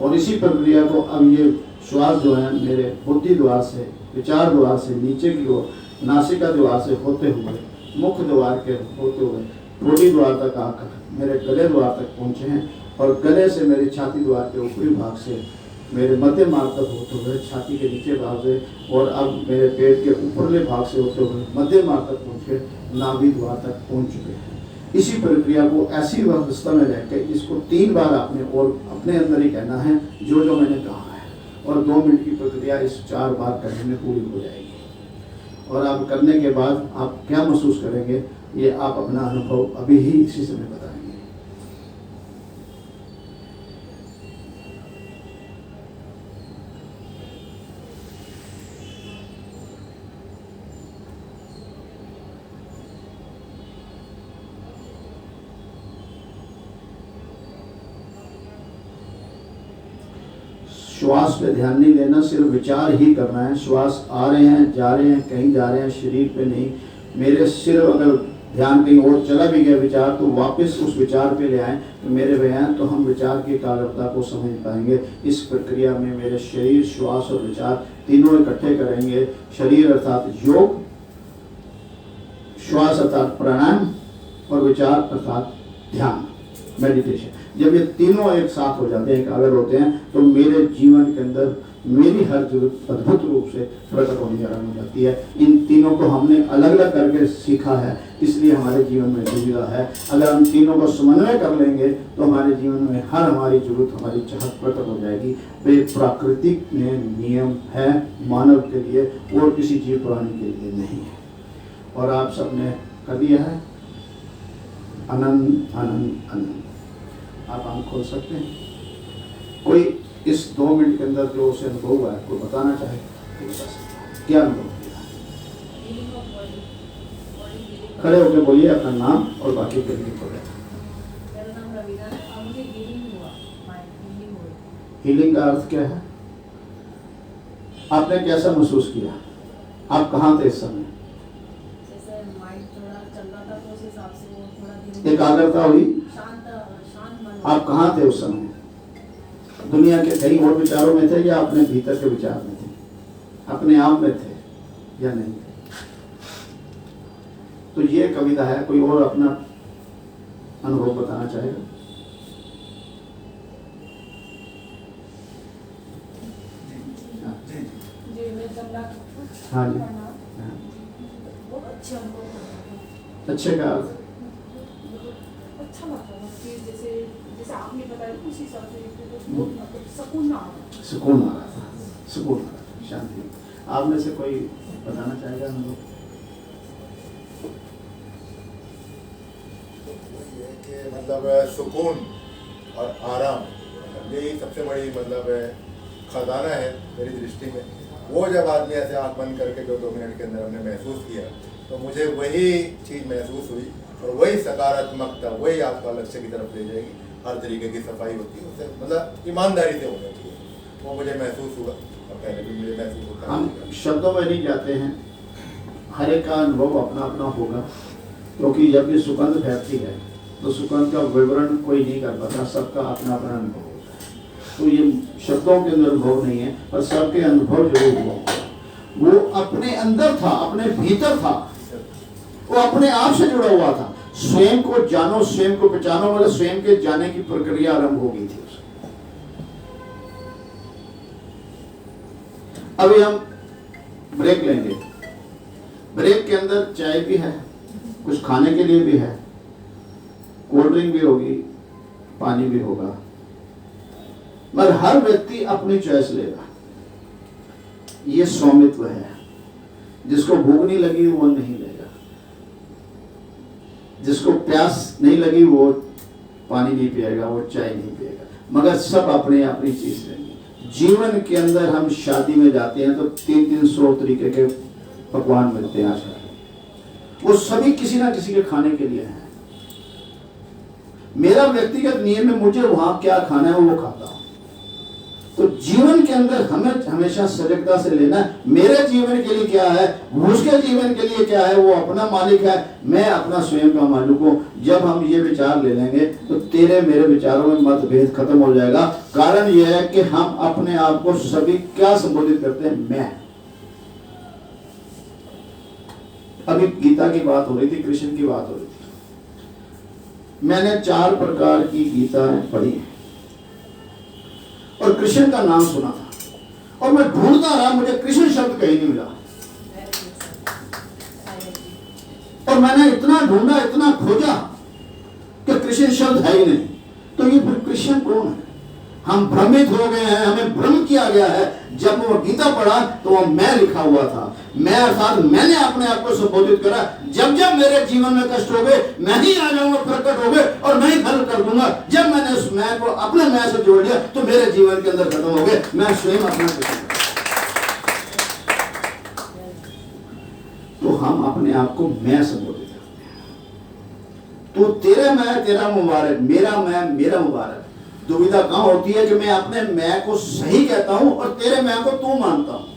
और इसी प्रक्रिया को अब ये श्वास जो है मेरे बुद्धि द्वार से विचार द्वार से नीचे की ओर नासिका द्वार से होते हुए मुख द्वार के होते हुए ठोड़ी द्वार तक आकर मेरे गले द्वार तक पहुँचे हैं। और गले से मेरी छाती द्वार के ऊपरी भाग से मेरे मध्य मार्ग तक होते हुए छाती के नीचे भाग से और अब मेरे पेट के ऊपरले भाग से होते हुए मध्य मार्ग तक पहुँच के नाभि द्वार तक पहुँच चुके हैं। इसी प्रक्रिया को ऐसी अवस्था में रहकर इसको 3 बार आपने और अपने अंदर ही कहना है जो जो मैंने कहा है। और 2 मिनट की प्रक्रिया इस 4 बार करने में पूरी हो जाएगी। और आप करने के बाद आप क्या महसूस करेंगे ये आप अपना अनुभव अभी ही इसी समय बताएंगे। श्वास पे ध्यान नहीं देना, सिर्फ विचार ही करना है। श्वास आ रहे हैं जा रहे हैं कहीं जा रहे हैं, शरीर पे नहीं। मेरे सिर्फ अगर ध्यान कहीं और चला भी गया विचार तो वापस उस विचार पे ले आए तो मेरे बयान तो हम विचार की एकाग्रता को समझ पाएंगे। इस प्रक्रिया में मेरे शरीर श्वास और विचार तीनों इकट्ठे करेंगे। शरीर अर्थात योग, श्वास अर्थात प्राणायाम और विचार अर्थात ध्यान मेडिटेशन। जब ये तीनों एक साथ हो जाते हैं एकाग्र होते हैं तो मेरे जीवन के अंदर मेरी हर जरूरत अद्भुत रूप से प्रकट होने आरम्भ हो जाती है। इन तीनों को हमने अलग अलग करके सीखा है इसलिए हमारे जीवन में सुविधा है। अगर हम तीनों को समन्वय कर लेंगे तो हमारे जीवन में हर हमारी जरूरत हमारी चाहत प्रकट हो जाएगी। वे प्राकृतिक नियम है मानव के लिए और किसी जीव प्राणी के लिए नहीं है। और आप सबने कर दिया है। आनंद आनंद आनंद। आप आंख खोल सकते हैं। कोई इस 2 मिनट के अंदर जो उसे अनुभव हुआ है कोई बताना चाहे तो बता सकता है। क्या अनुभव किया? खड़े होकर बोलिए अपना नाम और बाकी के लिए बोले। मेरा नाम रवीना है और मुझे हीलिंग हुआ, हीलिंग हुई। हीलिंग का अर्थ क्या है? आपने कैसा महसूस किया? आप कहाँ थे इस समय? जैसे माइंड थोड़ा चल रहा था तो उस हिसाब से वो थोड़ा एकाग्रता हुई। शांत मन। आप कहाँ थे उस समय? दुनिया के कई और विचारों में थे या अपने भीतर के विचार में थे? अपने आप में थे या नहीं थे? तो ये कविता है। कोई और अपना अनुभव बताना चाहेगा? जी मैं कमला। हाँ जी। बहुत अच्छा अनुभव। अच्छे का अर्थ? अच्छा लगता है कि जैसे जैसे आपने बताया उस हिसाब से बहुत मतलब सुकून आ रहा। सुकून आ रहा था। सुकून आ रहा था, शांति। आप में से कोई बताना चाहेगा अनुभव? मतलब सुकून और आराम यही सबसे बड़ी मतलब खजाना है मेरी दृष्टि में। वो जब आदमी ऐसे आँख बंद करके जो 2 मिनट के अंदर हमने महसूस किया तो मुझे वही चीज़ महसूस हुई और वही सकारात्मकता वही आपका लक्ष्य की तरफ ले जाएगी। हर तरीके की सफाई होती है उससे मतलब ईमानदारी से होना चाहिए। वो मुझे महसूस हुआ और पहले भी मुझे महसूस होता। हम शब्दों में नहीं जाते हैं, हर एक का अनुभव अपना अपना होगा। क्योंकि जब ये सुगंध फैलती है तो सुगंध का विवरण कोई नहीं कर पाता, सबका अपना अपना अनुभव होता है। तो ये शब्दों के अंदर अनुभव नहीं है पर सबके अनुभव जरूर हुआ। वो अपने अंदर था, अपने भीतर था, वो अपने आप से जुड़ा हुआ था। स्वयं को जानो, स्वयं को पहचानो, मतलब स्वयं के जाने की प्रक्रिया आरंभ हो गई थी उसकी। अभी हम ब्रेक लेंगे। ब्रेक के अंदर चाय भी है, कुछ खाने के लिए भी है, कोल्ड ड्रिंक भी होगी, पानी भी होगा, मगर हर व्यक्ति अपनी चॉइस लेगा। ये स्वामित्व है। जिसको भूख नहीं लगी वो नहीं लेगा, जिसको प्यास नहीं लगी वो पानी नहीं पिएगा, वो चाय नहीं पिएगा, मगर सब अपनी अपनी चीज लेंगे। जीवन के अंदर हम शादी में जाते हैं तो 300 तरीके के पकवान मिलते हैं आजकल, वो सभी किसी ना किसी के खाने के लिए हैं। मेरा व्यक्तिगत नियम है, मुझे वहां क्या खाना है वो खाता हूं। तो जीवन के अंदर हमें हमेशा सजगता से लेना है, मेरे जीवन के लिए क्या है, उसके जीवन के लिए क्या है, वो अपना मालिक है, मैं अपना स्वयं का मालिक हूं। जब हम ये विचार ले लेंगे तो तेरे मेरे विचारों में मतभेद खत्म हो जाएगा। कारण यह है कि हम अपने आप को सभी क्या संबोधित करते हैं, मैं। अभी गीता की बात हो रही थी, कृष्ण की बात हो रही थी। मैंने 4 प्रकार की गीता पढ़ी है और कृष्ण का नाम सुना था, और मैं ढूंढता रहा, मुझे कृष्ण शब्द कहीं नहीं मिला। और मैंने इतना ढूंढा, इतना खोजा कि कृष्ण शब्द है ही नहीं। तो ये फिर कृष्ण कौन है? हम भ्रमित हो गए हैं, हमें भ्रम किया गया है। जब वो गीता पढ़ा तो वो मैं लिखा हुआ था। मैं अर्थात मैंने अपने आप को संबोधित करा। जब जब मेरे जीवन में कष्ट हो गए, मैं ही आ जाऊंगा, प्रकट हो गए और मैं ही हल कर दूंगा। जब मैंने उस मैं को अपने मैं से जोड़ लिया तो मेरे जीवन के अंदर खत्म हो गए, मैं स्वयं अपना। तो हम अपने आप को मैं संबोधित करते हैं। तो तेरे मैं तेरा मुबारक, मेरा मैं मेरा मुबारक। दुविधा कहां होती है कि मैं अपने मैं को सही कहता हूं और तेरे मैं को तू मानता हूं।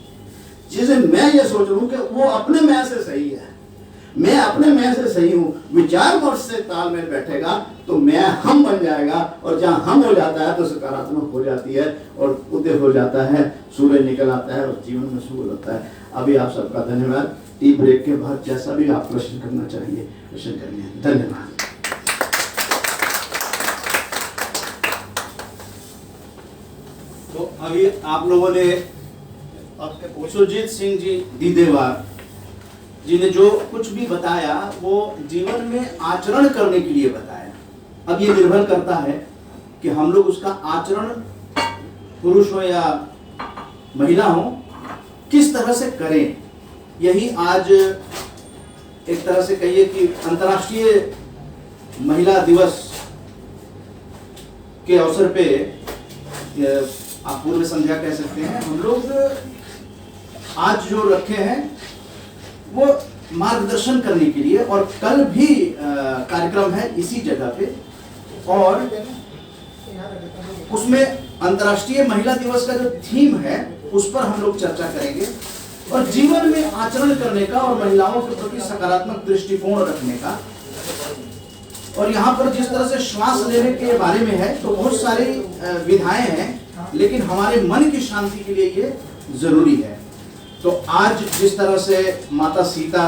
जिसे मैं ये सोच लूं कि वो अपने मैं से सही है, मैं अपने मैं से सही हूं, विचार वर्ष से तालमेल बैठेगा तो मैं हम बन जाएगा। और जहां हम हो जाता है तो सकारात्मक हो जाती है और उदय हो जाता है, सूरज निकल आता है और जीवन में शुभ होता है। अभी आप सबका धन्यवाद। टी ब्रेक के बाद जैसा भी आप प्रश्न करना चाहेंगे प्रश्न करिए। धन्यवाद। तो अभी आप लोगों ने सुरजीत सिंह जी दीदेवार जी ने जो कुछ भी बताया वो जीवन में आचरण करने के लिए बताया। अब ये निर्भर करता है कि हम लोग उसका आचरण, पुरुष हो या महिला हो, किस तरह से करें। यही आज एक तरह से कहिए कि अंतर्राष्ट्रीय महिला दिवस के अवसर पे, आप पूर्व संध्या कह सकते हैं, हम लोग आज जो रखे हैं वो मार्गदर्शन करने के लिए। और कल भी कार्यक्रम है इसी जगह पे, और उसमें अंतर्राष्ट्रीय महिला दिवस का जो थीम है उस पर हम लोग चर्चा करेंगे और जीवन में आचरण करने का और महिलाओं के प्रति सकारात्मक दृष्टिकोण रखने का। और यहाँ पर जिस तरह से श्वास लेने के बारे में है तो बहुत सारी विधाएं हैं, लेकिन हमारे मन की शांति के लिए ये जरूरी है। तो आज जिस तरह से माता सीता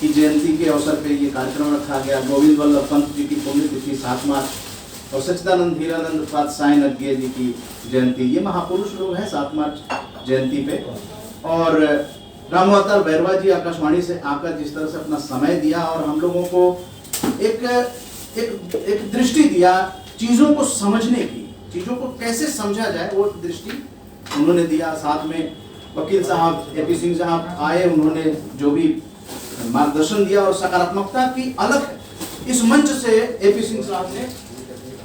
की जयंती के अवसर पे ये कार्यक्रम रखा गया, गोविंद वल्लभ पंत जी की पुण्यतिथि 7 मार्च और सच्चिदानंद हीरानंद पाद साई नरगे जी की जयंती, ये महापुरुष लोग हैं 7 मार्च जयंती पे। और रामअवतार भैरवा जी आकाशवाणी से आकर जिस तरह से अपना समय दिया और हम लोगों को एक दृष्टि दिया चीजों को समझने की, चीजों को कैसे समझा जाए वो दृष्टि उन्होंने दिया। साथ में वकील साहब एपी सिंह साहब आए, उन्होंने जो भी मार्गदर्शन दिया और सकारात्मकता की अलग इस मंच से एपी सिंह साहब ने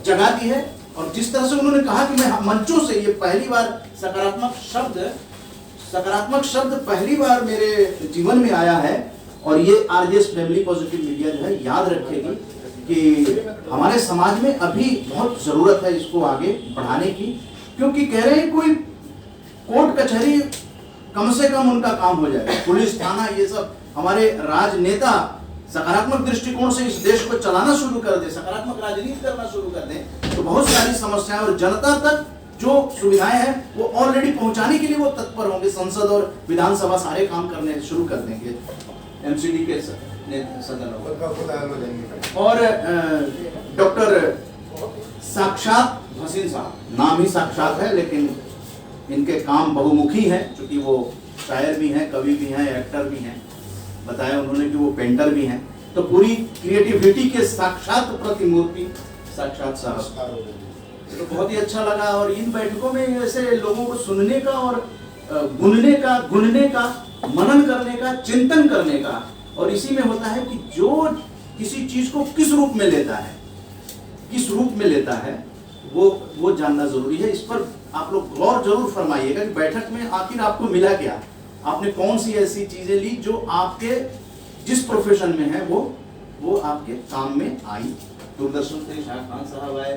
जगा दी है। और जिस तरह से उन्होंने कहा कि मैं मंचों से ये पहली बार सकारात्मक शब्द पहली बार मेरे जीवन में आया है। और ये आरजेएस फैमिली पॉजिटिव मीडिया जो है याद रखेगी कि हमारे समाज में अभी बहुत जरूरत है इसको आगे बढ़ाने की, क्योंकि कह रहे हैं कोई कोर्ट कचहरी कम से कम उनका काम हो जाए, पुलिस थाना ये सब, हमारे राजनेता सकारात्मक दृष्टिकोण से इस देश को चलाना शुरू कर दे, सकारात्मक राजनीति करना शुरू कर दे, तो बहुत सारी समस्याएं और जनता तक जो सुविधाएं हैं वो ऑलरेडी पहुंचाने के लिए वो तत्पर होंगे। संसद और विधानसभा सारे काम करने शुरू कर देंगे, एमसीडी के सदन होगा। और डॉक्टर साक्षात भसीन साहब, नाम ही साक्षात है लेकिन इनके काम बहुमुखी हैं, क्योंकि वो शायर भी हैं, कवि भी हैं, एक्टर भी हैं, बताया उन्होंने कि वो पेंटर भी हैं। तो पूरी क्रिएटिविटी के साक्षात प्रतिमूर्ति साक्षात साहब। तो बहुत ही अच्छा लगा। और इन बैठकों में ऐसे लोगों को सुनने का और गुनने का, मनन करने का, चिंतन करने का, और इसी में होता है कि जो किसी चीज को किस रूप में लेता है, किस रूप में लेता है, वो जानना जरूरी है। इस पर आप लोग गौर जरूर फरमाइएगा कि बैठक में आखिर आपको मिला क्या, आपने कौन सी ऐसी चीजें ली जो आपके जिस प्रोफेशन में है वो आपके काम में आई। दूरदर्शन से शाह खान साहब आए,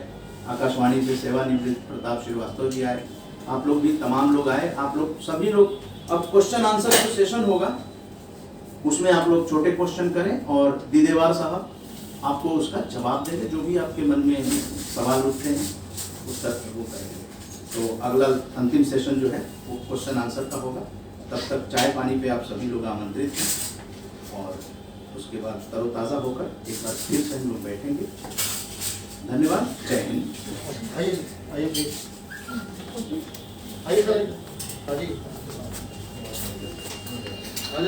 आकाशवाणी से सेवानिवृत्त प्रताप श्रीवास्तव जी आए, आप लोग भी तमाम लोग आए, आप लोग सभी लोग। अब क्वेश्चन आंसर जो सेशन होगा उसमें आप लोग छोटे क्वेश्चन करें और दीदेवार साहब आपको उसका जवाब देंगे, जो भी आपके मन में सवाल उठते हैं उसका वो करेंगे। तो अगला अंतिम सेशन जो है वो क्वेश्चन आंसर का होगा। तब तक चाय पानी पे आप सभी लोग आमंत्रित हैं और उसके बाद तरोताज़ा होकर एक बार फिर से हम लोग बैठेंगे। धन्यवाद। जय हिंद। आइए आइए आइए सर। जी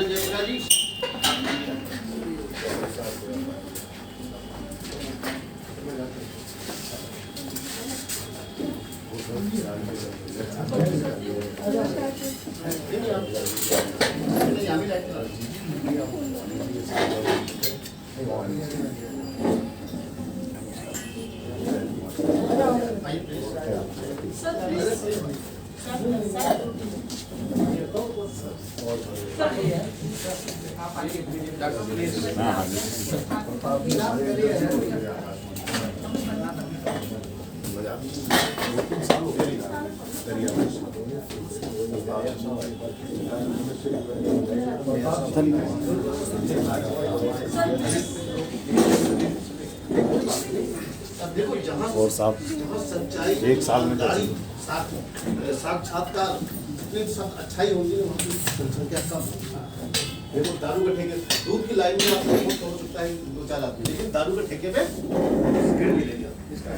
जयप्रकाश जी। देखो जहाँ और साहब सच्चाई, एक साल में साक्षात्कार जितनी अच्छाई होगी ना वहाँ जनसंख्या कम है। देखो दारू के ठेके, दूध की लाइन में आपको बहुत हो सकता है 2-4 आदमी, लेकिन दारू के ठेके पे भीड़ मिलेगी। इसका